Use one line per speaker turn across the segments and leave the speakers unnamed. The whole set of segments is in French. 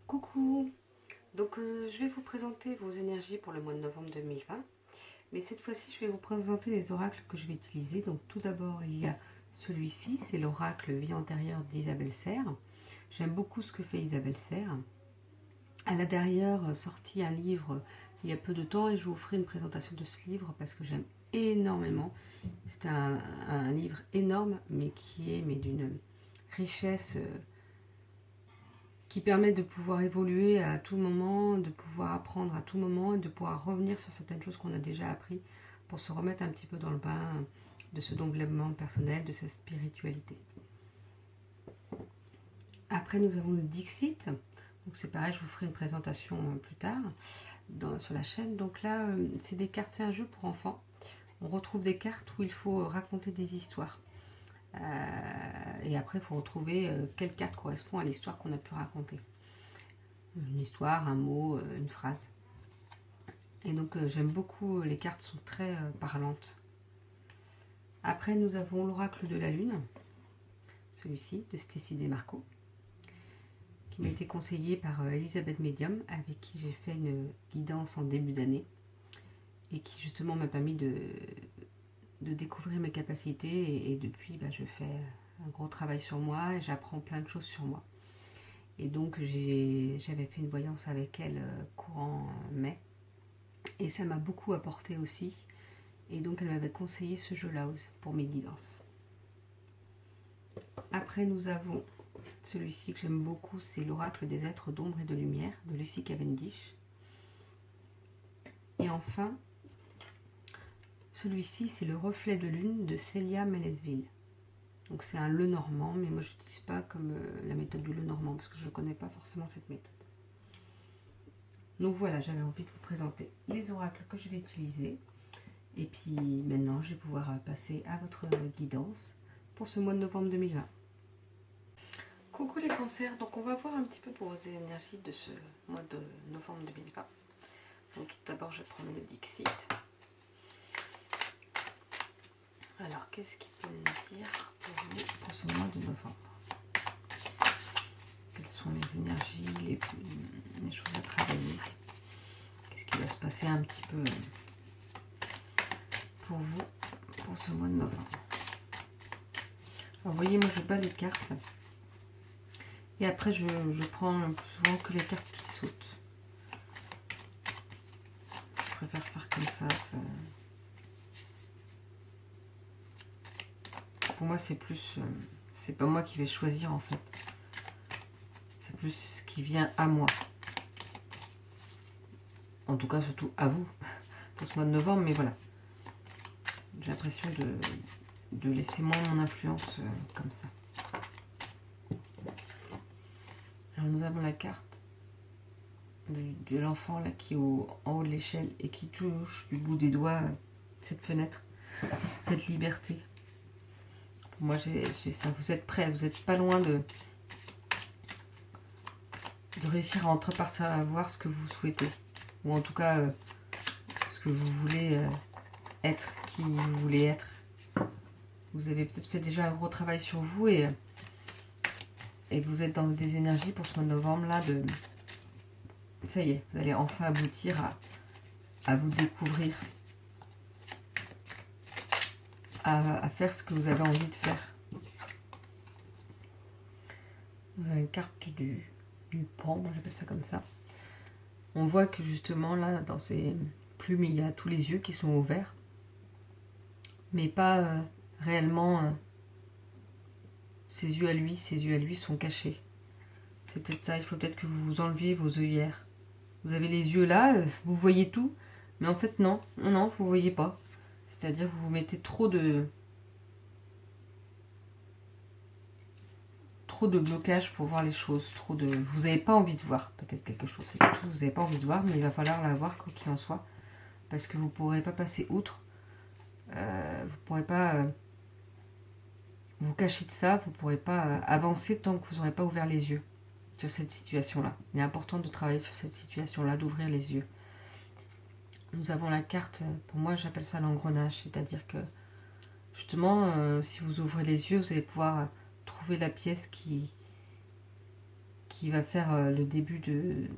Coucou. Donc je vais vous présenter vos énergies pour le mois de novembre 2020. Mais cette fois-ci, je vais vous présenter les oracles que je vais utiliser. Donc tout d'abord, il y a celui-ci, c'est l'oracle Vie antérieure d'Isabelle Serres. J'aime beaucoup ce que fait Isabelle Serres. Elle a d'ailleurs sorti un livre il y a peu de temps et je vous ferai une présentation de ce livre parce que j'aime énormément. C'est un livre énorme, mais qui est d'une richesse qui permet de pouvoir évoluer à tout moment, de pouvoir apprendre à tout moment et de pouvoir revenir sur certaines choses qu'on a déjà appris pour se remettre un petit peu dans le bain de ce développement personnel, de sa spiritualité. Après, nous avons le Dixit. Donc c'est pareil, je vous ferai une présentation plus tard sur la chaîne. Donc là, c'est des cartes, c'est un jeu pour enfants. On retrouve des cartes où il faut raconter des histoires. Et après, il faut retrouver quelle carte correspond à l'histoire qu'on a pu raconter. Une histoire, un mot, une phrase. Et donc, j'aime beaucoup, les cartes sont très parlantes. Après, nous avons l'oracle de la lune, celui-ci, de Stécie Desmarco, qui m'a été conseillé par Elisabeth Medium, avec qui j'ai fait une guidance en début d'année, et qui justement m'a permis de découvrir mes capacités, et depuis, je fais un gros travail sur moi, et j'apprends plein de choses sur moi. Et donc, j'avais fait une voyance avec elle courant mai, et ça m'a beaucoup apporté aussi. Et donc, elle m'avait conseillé ce jeu-là pour mes guidances. Après, nous avons celui-ci que j'aime beaucoup, c'est l'oracle des êtres d'ombre et de lumière de Lucy Cavendish. Et enfin, celui-ci, c'est le reflet de lune de Célia Melesville. Donc c'est un Lenormand, mais moi je n'utilise pas comme la méthode du Lenormand parce que je ne connais pas forcément cette méthode. Donc voilà, j'avais envie de vous présenter les oracles que je vais utiliser. Et puis maintenant, je vais pouvoir passer à votre guidance pour ce mois de novembre 2020. Coucou les cancers, donc on va voir un petit peu pour vos énergies de ce mois de novembre 2020. Donc tout d'abord, je vais prendre le Dixit. Alors, qu'est-ce qu'il peut nous dire pour vous pour ce mois de novembre? Quelles sont les énergies, les choses à travailler? Qu'est-ce qui va se passer un petit peu pour vous pour ce mois de novembre? Alors, vous voyez, moi je bats les cartes. Et après, je prends plus souvent que les cartes qui sautent. Je préfère faire comme ça. Pour moi, c'est plus... c'est pas moi qui vais choisir, en fait. C'est plus ce qui vient à moi. En tout cas, surtout à vous, pour ce mois de novembre. Mais voilà. J'ai l'impression de laisser moins mon influence comme ça. Alors, nous avons la carte de l'enfant là qui est en haut de l'échelle et qui touche du bout des doigts cette fenêtre, cette liberté. Pour moi, j'ai ça. Vous êtes prêts, vous n'êtes pas loin de réussir à entreapercevoir ce que vous souhaitez. Ou en tout cas, ce que vous voulez être, qui vous voulez être. Vous avez peut-être fait déjà un gros travail sur vous et vous êtes dans des énergies pour ce mois de novembre là de... Ça y est, vous allez enfin aboutir à vous découvrir, à faire ce que vous avez envie de faire. Vous avez une carte du pan, moi j'appelle ça comme ça. On voit que justement là, dans ces plumes, il y a tous les yeux qui sont ouverts, mais pas réellement ses yeux à lui sont cachés. C'est peut-être ça, il faut peut-être que vous enleviez vos œillères. Vous avez les yeux là, vous voyez tout, mais en fait non, vous ne voyez pas. C'est-à-dire que vous mettez trop de blocage pour voir les choses, vous n'avez pas envie de voir peut-être quelque chose. C'est quelque chose que vous n'avez pas envie de voir, mais il va falloir la voir quoi qu'il en soit, parce que vous ne pourrez pas passer outre. Vous ne pourrez pas vous cacher de ça, vous ne pourrez pas avancer tant que vous n'aurez pas ouvert les yeux sur cette situation-là. Il est important de travailler sur cette situation-là, d'ouvrir les yeux. Nous avons la carte, pour moi j'appelle ça l'engrenage, c'est-à-dire que justement, si vous ouvrez les yeux, vous allez pouvoir trouver la pièce qui qui va faire le début de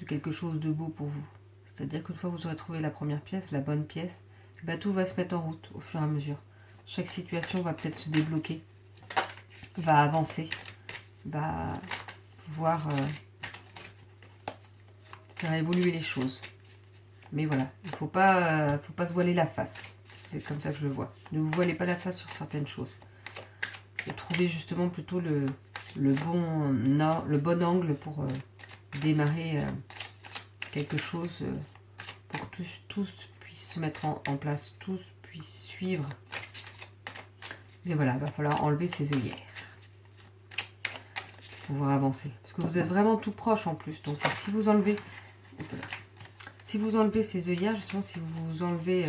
quelque chose de beau pour vous. C'est-à-dire qu'une fois que vous aurez trouvé la première pièce, la bonne pièce, tout va se mettre en route au fur et à mesure. Chaque situation va peut-être se débloquer, va avancer, va pouvoir faire évoluer les choses. Mais voilà, il ne faut pas se voiler la face. C'est comme ça que je le vois. Ne vous voilez pas la face sur certaines choses. Et trouvez justement plutôt le bon angle pour démarrer quelque chose pour que tous puissent se mettre en place, tous puissent suivre. Mais voilà, il va falloir enlever ces œillères pour pouvoir avancer. Parce que vous êtes vraiment tout proche en plus. Donc si vous enlevez ces œillères, justement, si vous enlevez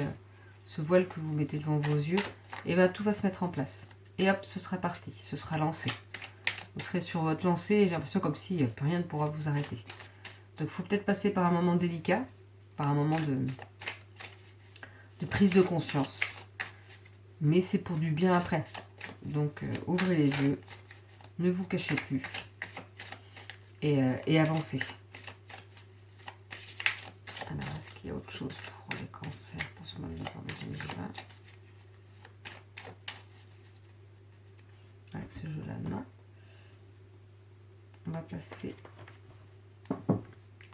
ce voile que vous mettez devant vos yeux, et bien tout va se mettre en place. Et hop, ce sera parti, ce sera lancé. Vous serez sur votre lancée et j'ai l'impression comme si rien ne pourra vous arrêter. Donc il faut peut-être passer par un moment délicat, par un moment de prise de conscience. Mais c'est pour du bien après. Donc ouvrez les yeux, ne vous cachez plus et avancez. Alors, est-ce qu'il y a autre chose pour les cancers pour ce mois de novembre 2020? Avec ce jeu-là, non. On va passer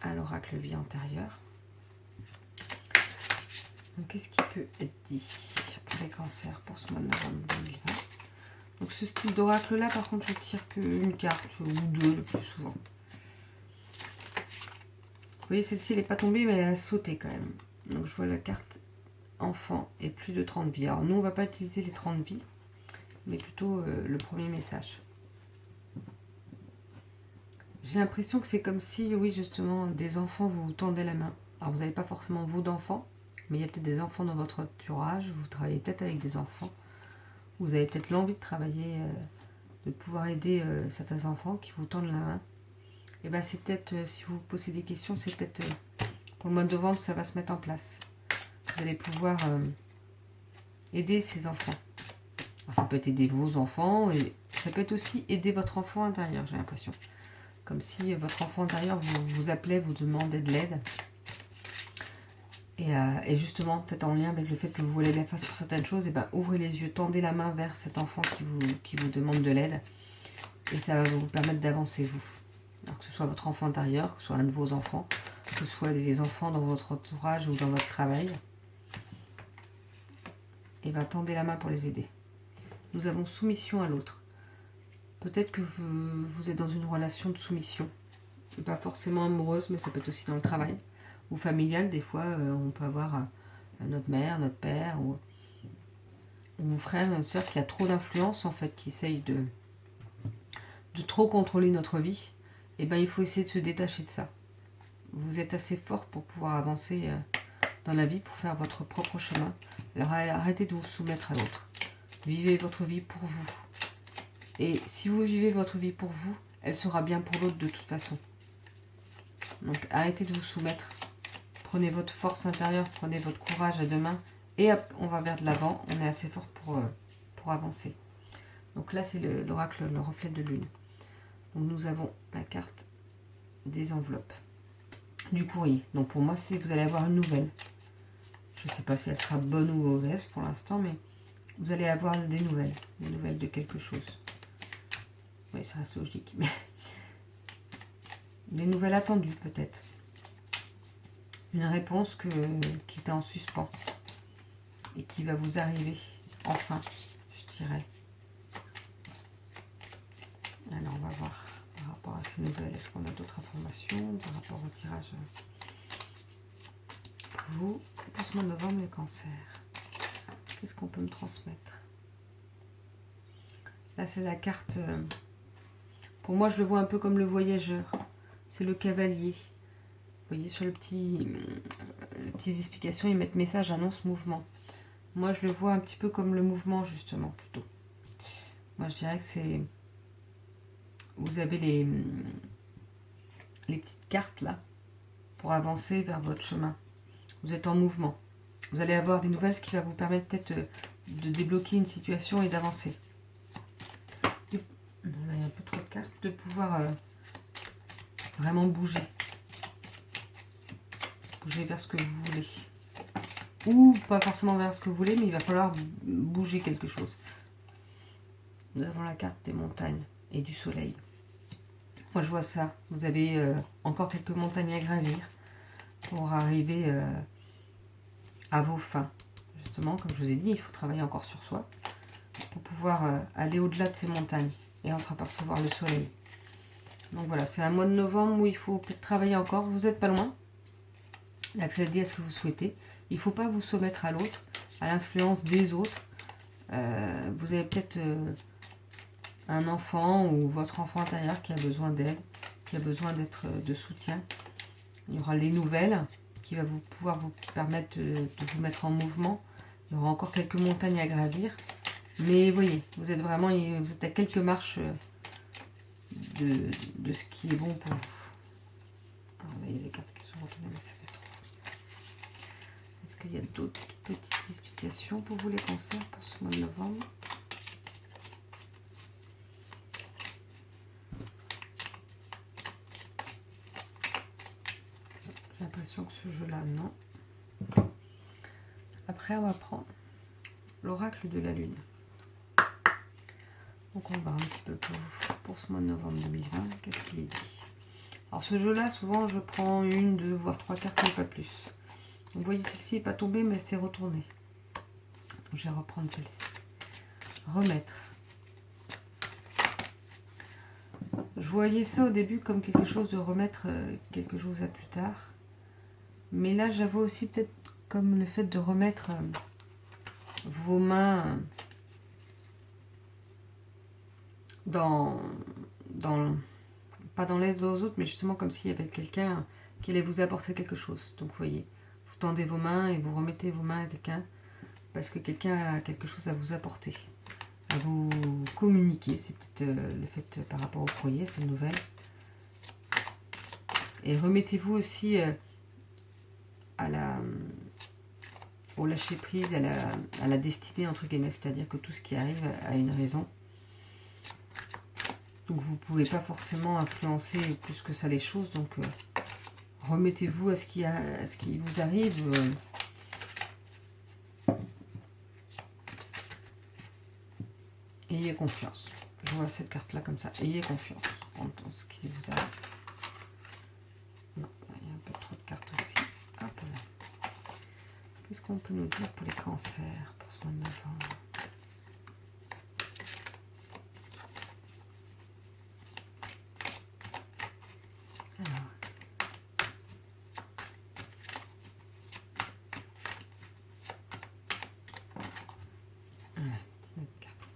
à l'oracle vie antérieure. Donc, qu'est-ce qui peut être dit pour les cancers pour ce mois de novembre 2020? Donc, ce style d'oracle-là, par contre, je tire qu'une carte ou deux le plus souvent. Vous voyez, celle-ci, elle n'est pas tombée, mais elle a sauté quand même. Donc, je vois la carte enfant et plus de 30 vies. Alors, nous, on ne va pas utiliser les 30 vies, mais plutôt le premier message. J'ai l'impression que c'est comme si, oui, justement, des enfants vous tendaient la main. Alors, vous n'avez pas forcément vous d'enfants, mais il y a peut-être des enfants dans votre entourage. Vous travaillez peut-être avec des enfants. Vous avez peut-être l'envie de travailler, de pouvoir aider certains enfants qui vous tendent la main. Et bien, c'est peut-être, si vous vous posez des questions, c'est peut-être pour le mois de novembre, ça va se mettre en place. Vous allez pouvoir aider ces enfants. Alors, ça peut être aider vos enfants, et ça peut être aussi aider votre enfant intérieur, j'ai l'impression. Comme si votre enfant intérieur vous appelait, vous demandait de l'aide. Et justement, peut-être en lien avec le fait que vous voulez la face sur certaines choses, et ben, ouvrez les yeux, tendez la main vers cet enfant qui vous demande de l'aide. Et ça va vous permettre d'avancer, vous. Alors que ce soit votre enfant intérieur, que ce soit un de vos enfants, que ce soit des enfants dans votre entourage ou dans votre travail. Et bien, tendez la main pour les aider. Nous avons soumission à l'autre. Peut-être que vous êtes dans une relation de soumission. Pas forcément amoureuse, mais ça peut être aussi dans le travail. Ou familiale, des fois, on peut avoir notre mère, notre père, ou mon frère, notre soeur qui a trop d'influence, en fait, qui essaye de trop contrôler notre vie. Et bien, il faut essayer de se détacher de ça. Vous êtes assez fort pour pouvoir avancer dans la vie, pour faire votre propre chemin. Alors, arrêtez de vous soumettre à l'autre. Vivez votre vie pour vous. Et si vous vivez votre vie pour vous, elle sera bien pour l'autre de toute façon. Donc, arrêtez de vous soumettre. Prenez votre force intérieure, prenez votre courage à deux mains. Et hop, on va vers de l'avant. On est assez fort pour avancer. Donc là, c'est l'oracle, le reflet de lune. Donc nous avons la carte des enveloppes, du courrier. Donc pour moi, vous allez avoir une nouvelle. Je ne sais pas si elle sera bonne ou mauvaise pour l'instant, mais vous allez avoir des nouvelles de quelque chose. Oui, ça reste logique, mais des nouvelles attendues peut-être. Une réponse qui était en suspens et qui va vous arriver enfin, je dirais. Alors on va voir par rapport à ces nouvelles, est-ce qu'on a d'autres informations par rapport au tirage pour vous, pour ce mois de novembre, les cancers. Qu'est-ce qu'on peut me transmettre? Là c'est la carte, pour moi je le vois un peu comme le voyageur, c'est le cavalier. Vous voyez sur les petites explications, ils mettent message, annonce, mouvement. Moi je le vois un petit peu comme le mouvement justement plutôt. Moi je dirais que c'est... Vous avez les petites cartes là pour avancer vers votre chemin. Vous êtes en mouvement. Vous allez avoir des nouvelles, ce qui va vous permettre peut-être de débloquer une situation et d'avancer. Là, il y a un peu trop de cartes. De pouvoir Vraiment bouger. Bouger vers ce que vous voulez. Ou pas forcément vers ce que vous voulez, mais il va falloir bouger quelque chose. Nous avons la carte des montagnes et du soleil. Moi je vois ça. Vous avez encore quelques montagnes à gravir pour arriver à vos fins. Justement, comme je vous ai dit, il faut travailler encore sur soi pour pouvoir aller au-delà de ces montagnes et entreapercevoir le soleil. Donc voilà, c'est un mois de novembre où il faut peut-être travailler encore. Vous n'êtes pas loin d'accéder à ce que vous souhaitez. Il ne faut pas vous soumettre à l'autre, à l'influence des autres. Vous avez peut-être un enfant ou votre enfant intérieur qui a besoin d'aide, qui a besoin de soutien. Il y aura les nouvelles qui va pouvoir vous permettre de vous mettre en mouvement. Il y aura encore quelques montagnes à gravir. Mais voyez, vous êtes à quelques marches de ce qui est bon pour vous. Alors, vous voyez les cartes qui sont retournées, mais ça fait trop. Est-ce qu'il y a d'autres petites explications pour vous les cancers pour ce mois de novembre? J'ai l'impression que ce jeu-là, non. Après, on va prendre l'oracle de la lune. Donc on va voir un petit peu pour ce mois de novembre 2020, qu'est-ce qu'il est dit. Alors ce jeu-là, souvent je prends une, deux, voire trois cartes, mais pas plus. Vous voyez, celle-ci n'est pas tombée, mais c'est retourné. Donc je vais reprendre celle-ci. Remettre. Je voyais ça au début comme quelque chose de remettre quelque chose à plus tard. Mais là, j'avoue aussi peut-être comme le fait de remettre vos mains pas dans l'aide aux autres, mais justement comme s'il y avait quelqu'un qui allait vous apporter quelque chose. Donc vous voyez, vous tendez vos mains et vous remettez vos mains à quelqu'un parce que quelqu'un a quelque chose à vous apporter, à vous communiquer. C'est peut-être le fait par rapport au courrier, c'est une nouvelle. Et remettez-vous aussi au lâcher prise, à la destinée entre guillemets, c'est-à-dire que tout ce qui arrive a une raison. Donc vous ne pouvez pas forcément influencer plus que ça les choses. Donc remettez-vous à ce qui vous arrive. Ayez confiance. Je vois cette carte-là comme ça. Ayez confiance en ce qui vous arrive. Non, il y a un peu trop de cartes aussi. Hop là. Qu'est-ce qu'on peut nous dire pour les cancers pour ce mois de novembre?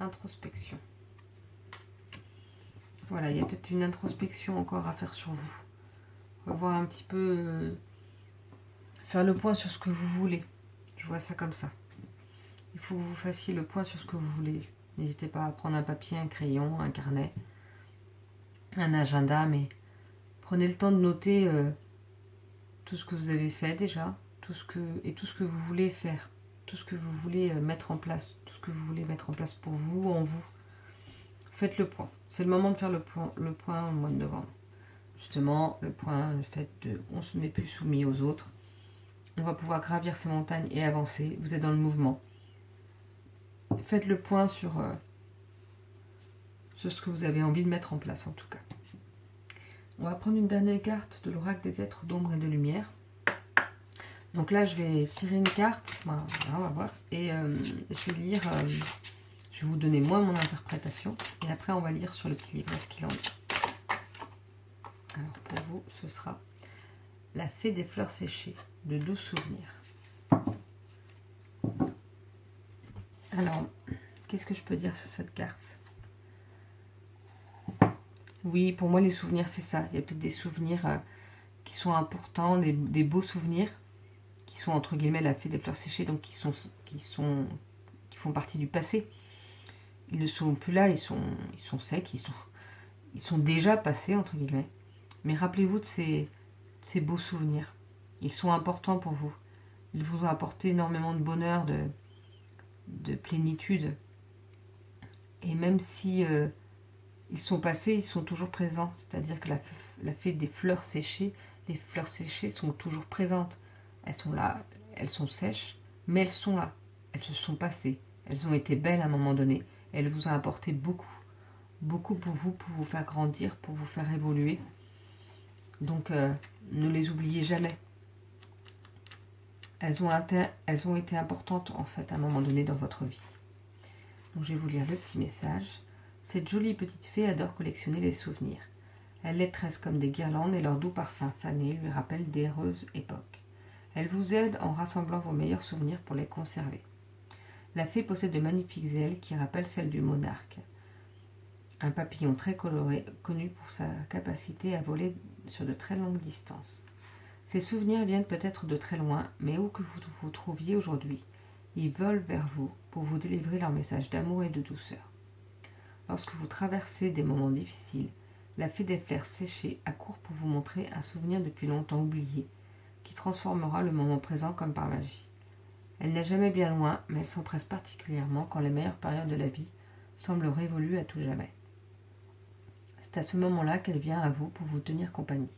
Introspection. Voilà, il y a peut-être une introspection encore à faire sur vous. On va voir un petit peu, faire le point sur ce que vous voulez. Je vois ça comme ça. Il faut que vous fassiez le point sur ce que vous voulez. N'hésitez pas à prendre un papier, un crayon, un carnet, un agenda, mais prenez le temps de noter tout ce que vous avez fait déjà, tout ce que vous voulez faire, tout ce que vous voulez mettre en place, tout ce que vous voulez mettre en place pour vous, en vous. Faites le point. C'est le moment de faire le point au mois de novembre. Justement, le point, le fait de on ne n'est plus soumis aux autres. On va pouvoir gravir ces montagnes et avancer. Vous êtes dans le mouvement. Faites le point sur ce que vous avez envie de mettre en place en tout cas. On va prendre une dernière carte de l'oracle des êtres d'ombre et de lumière. Donc là, je vais tirer une carte. Voilà, on va voir. Et je vais lire... je vais vous donner moi mon interprétation. Et après, on va lire sur le petit livre ce qu'il en est. Alors pour vous, ce sera la fée des fleurs séchées, de doux souvenirs. Alors, qu'est-ce que je peux dire sur cette carte? Oui, pour moi, les souvenirs, c'est ça. Il y a peut-être des souvenirs qui sont importants, des beaux souvenirs, qui sont entre guillemets la fée des fleurs séchées, donc qui font partie du passé. Ils ne sont plus là, ils sont secs, ils sont déjà passés, entre guillemets. Mais rappelez-vous de ces beaux souvenirs. Ils sont importants pour vous. Ils vous ont apporté énormément de bonheur, de plénitude. Et même si Ils sont passés, ils sont toujours présents. C'est-à-dire que la fée des fleurs séchées, les fleurs séchées sont toujours présentes. Elles sont là, elles sont sèches, mais elles sont là. Elles se sont passées. Elles ont été belles à un moment donné. Elles vous ont apporté beaucoup. Beaucoup pour vous faire grandir, pour vous faire évoluer. Donc, ne les oubliez jamais. Elles ont été importantes, en fait, à un moment donné dans votre vie. Donc, je vais vous lire le petit message. Cette jolie petite fée adore collectionner les souvenirs. Elle les tresse comme des guirlandes et leur doux parfum fané lui rappelle d'heureuses époques. Elle vous aide en rassemblant vos meilleurs souvenirs pour les conserver. La fée possède de magnifiques ailes qui rappellent celles du monarque. Un papillon très coloré, connu pour sa capacité à voler sur de très longues distances. Ces souvenirs viennent peut-être de très loin, mais où que vous vous trouviez aujourd'hui, ils volent vers vous pour vous délivrer leur message d'amour et de douceur. Lorsque vous traversez des moments difficiles, la fée des fleurs séchées accourt pour vous montrer un souvenir depuis longtemps oublié, qui transformera le moment présent comme par magie. Elle n'est jamais bien loin, mais elle s'empresse particulièrement quand les meilleures périodes de la vie semblent révolues à tout jamais. C'est à ce moment-là qu'elle vient à vous pour vous tenir compagnie.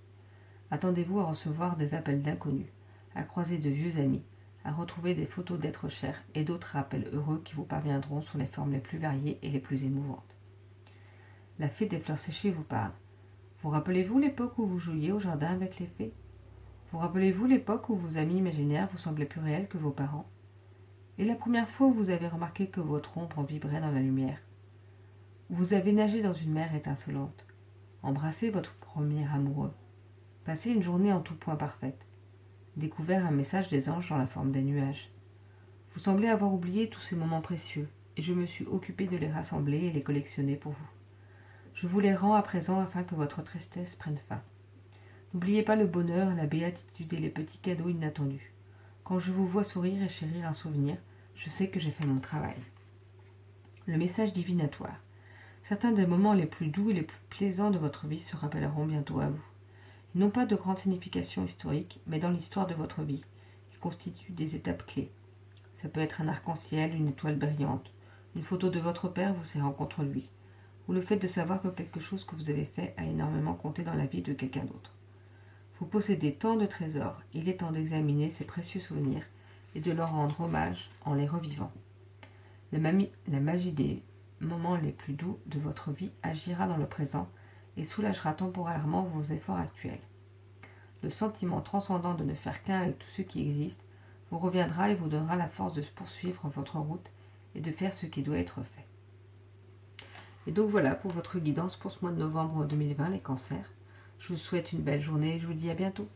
Attendez-vous à recevoir des appels d'inconnus, à croiser de vieux amis, à retrouver des photos d'êtres chers et d'autres rappels heureux qui vous parviendront sous les formes les plus variées et les plus émouvantes. La fée des fleurs séchées vous parle. Vous rappelez-vous l'époque où vous jouiez au jardin avec les fées? Vous rappelez-vous l'époque où vos amis imaginaires vous semblaient plus réels que vos parents? Et la première fois où vous avez remarqué que votre ombre vibrait dans la lumière? Vous avez nagé dans une mer étincelante, embrassé votre premier amoureux, passé une journée en tout point parfaite, découvert un message des anges dans la forme des nuages. Vous semblez avoir oublié tous ces moments précieux, et je me suis occupée de les rassembler et les collectionner pour vous. Je vous les rends à présent afin que votre tristesse prenne fin. N'oubliez pas le bonheur, la béatitude et les petits cadeaux inattendus. Quand je vous vois sourire et chérir un souvenir, je sais que j'ai fait mon travail. Le message divinatoire. Certains des moments les plus doux et les plus plaisants de votre vie se rappelleront bientôt à vous. Ils n'ont pas de grande signification historique, mais dans l'histoire de votre vie, ils constituent des étapes clés. Ça peut être un arc-en-ciel, une étoile brillante, une photo de votre père vous serrant contre lui, ou le fait de savoir que quelque chose que vous avez fait a énormément compté dans la vie de quelqu'un d'autre. Vous possédez tant de trésors, il est temps d'examiner ces précieux souvenirs et de leur rendre hommage en les revivant. La magie des moments les plus doux de votre vie agira dans le présent et soulagera temporairement vos efforts actuels. Le sentiment transcendant de ne faire qu'un avec tout ce qui existe vous reviendra et vous donnera la force de poursuivre votre route et de faire ce qui doit être fait. Et donc voilà pour votre guidance pour ce mois de novembre 2020, les cancers. Je vous souhaite une belle journée et je vous dis à bientôt.